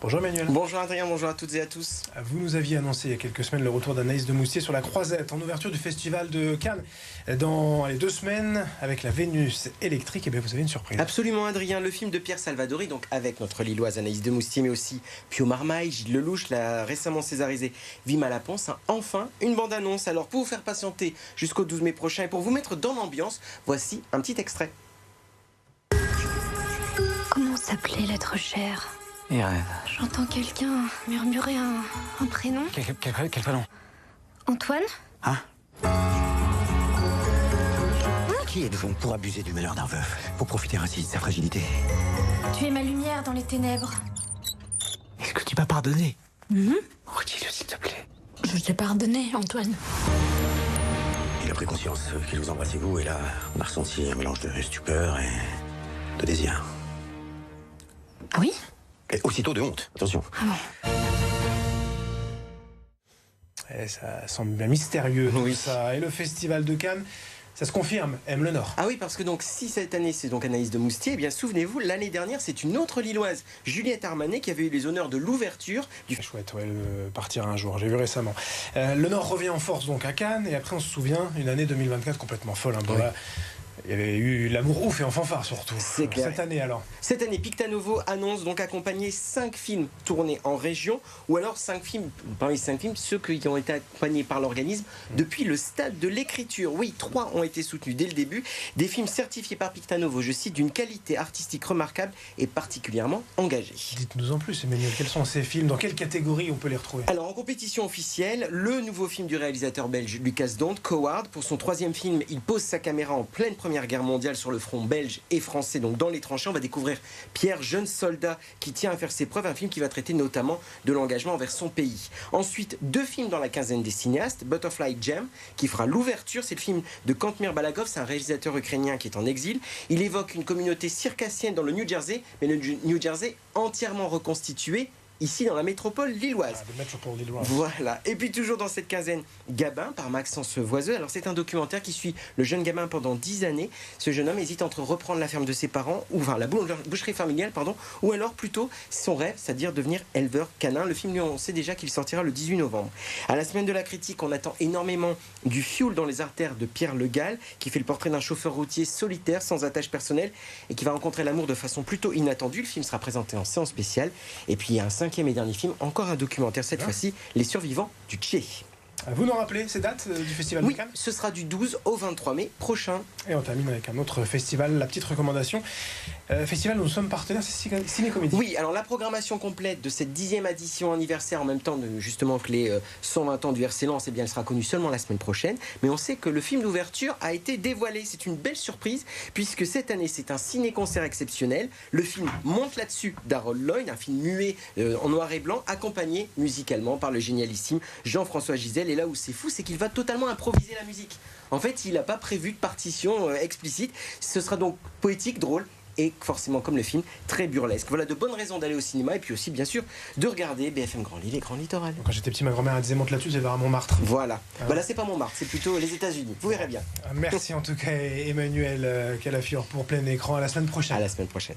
Bonjour Emmanuel. Bonjour Adrien, bonjour à toutes et à tous. Vous nous aviez annoncé il y a quelques semaines le retour d'Anaïs de Moustier sur la Croisette en ouverture du festival de Cannes dans les 2 semaines avec la Vénus électrique. Et bien vous avez une surprise. Absolument Adrien, le film de Pierre Salvadori, donc avec notre Lilloise Anaïs de Moustier, mais aussi Pio Marmaille, Gilles Lelouch, la récemment césarisée Vima Laponce, enfin une bande-annonce. Alors pour vous faire patienter jusqu'au 12 mai prochain et pour vous mettre dans l'ambiance, voici un petit extrait. Comment s'appelait l'être cher? Irène. J'entends quelqu'un murmurer un prénom. Quel prénom? Antoine? Hein? Qui êtes-vous pour abuser du malheur d'un veuf, pour profiter ainsi de sa fragilité? Tu es ma lumière dans les ténèbres. Est-ce que tu m'as pardonné? Redis-le, s'il te plaît. Je t'ai pardonné, Antoine. Il a pris conscience qu'il vous embrassait vous, et là, on a ressenti un mélange de stupeur et de désir. Ah oui? Et aussitôt de honte, attention. Ah bon? Ça semble bien mystérieux tout Oui. ça. Et le festival de Cannes, ça se confirme, aime le Nord. Ah oui, parce que donc si cette année c'est donc Anaïs de Moustier, eh bien souvenez-vous, l'année dernière c'est une autre Lilloise, Juliette Armanet, qui avait eu les honneurs de l'ouverture du... C'est chouette, ouais, partir un jour, j'ai vu récemment. Le Nord revient en force donc à Cannes, et après on se souvient, une année 2024 complètement folle. Bon, là, il y avait eu l'amour ouf et en fanfare surtout. C'est clair. Cette année alors. Cette année, Pictanovo annonce donc accompagner 5 films tournés en région, ou alors 5 films, parmi les 5 films, ceux qui ont été accompagnés par l'organisme depuis le stade de l'écriture. Oui, 3 ont été soutenus dès le début. Des films certifiés par Pictanovo, je cite, d'une qualité artistique remarquable et particulièrement engagée. Dites-nous en plus Emmanuel, quels sont ces films, dans quelle catégorie on peut les retrouver? Alors en compétition officielle, le nouveau film du réalisateur belge Lucas Dont, Coward. Pour son 3e film, il pose sa caméra en pleine Première Guerre mondiale sur le front belge et français, donc dans les tranchées. On va découvrir Pierre, jeune soldat qui tient à faire ses preuves, un film qui va traiter notamment de l'engagement envers son pays. Ensuite, 2 films dans la quinzaine des cinéastes, Butterfly Jam qui fera l'ouverture, c'est le film de Kantmir Balagov, c'est un réalisateur ukrainien qui est en exil. Il évoque une communauté circassienne dans le New Jersey, mais le New Jersey entièrement reconstitué ici dans la métropole lilloise. Ah, de Metropole Lilloise. Voilà. Et puis toujours dans cette quinzaine, Gabin par Maxence Voiseux. Alors c'est un documentaire qui suit le jeune Gabin pendant 10 années. Ce jeune homme hésite entre reprendre la ferme de ses parents, ou enfin la boucherie familiale, pardon, ou alors plutôt son rêve, c'est-à-dire devenir éleveur canin. Le film, lui, on sait déjà qu'il sortira le 18 novembre. À la semaine de la critique, on attend énormément du fioul dans les artères de Pierre Le Gall, qui fait le portrait d'un chauffeur routier solitaire, sans attache personnelle, et qui va rencontrer l'amour de façon plutôt inattendue. Le film sera présenté en séance spéciale. Et puis il y a un 5e et dernier film, encore un documentaire cette fois-ci, Les survivants du Tché. Vous nous rappelez ces dates du festival de Oui, Cannes? ce sera du 12 au 23 mai prochain. Et on termine avec un autre festival, la petite recommandation. Festival où nous sommes partenaires, c'est Ciné-Comédie. Oui, alors la programmation complète de cette 10e édition anniversaire, en même temps de justement que les 120 ans du RC Lens, eh bien, elle sera connue seulement la semaine prochaine. Mais on sait que le film d'ouverture a été dévoilé. C'est une belle surprise, puisque cette année, c'est un ciné-concert exceptionnel. Le film Monte là-dessus d'Harold Lloyd, un film muet en noir et blanc, accompagné musicalement par le génialissime Jean-François Gisèle. Et là où c'est fou, c'est qu'il va totalement improviser la musique. En fait, il n'a pas prévu de partition explicite. Ce sera donc poétique, drôle et forcément, comme le film, très burlesque. Voilà de bonnes raisons d'aller au cinéma et puis aussi, bien sûr, de regarder BFM Grand Lille et Grand Littoral. Quand j'étais petit, ma grand-mère disait monte là-dessus, j'allais à Montmartre. Voilà. Voilà, c'est pas Montmartre, c'est plutôt les États-Unis. Vous verrez bien. Merci en tout cas Emmanuel Calaffiore pour Plein Écran. À la semaine prochaine. À la semaine prochaine.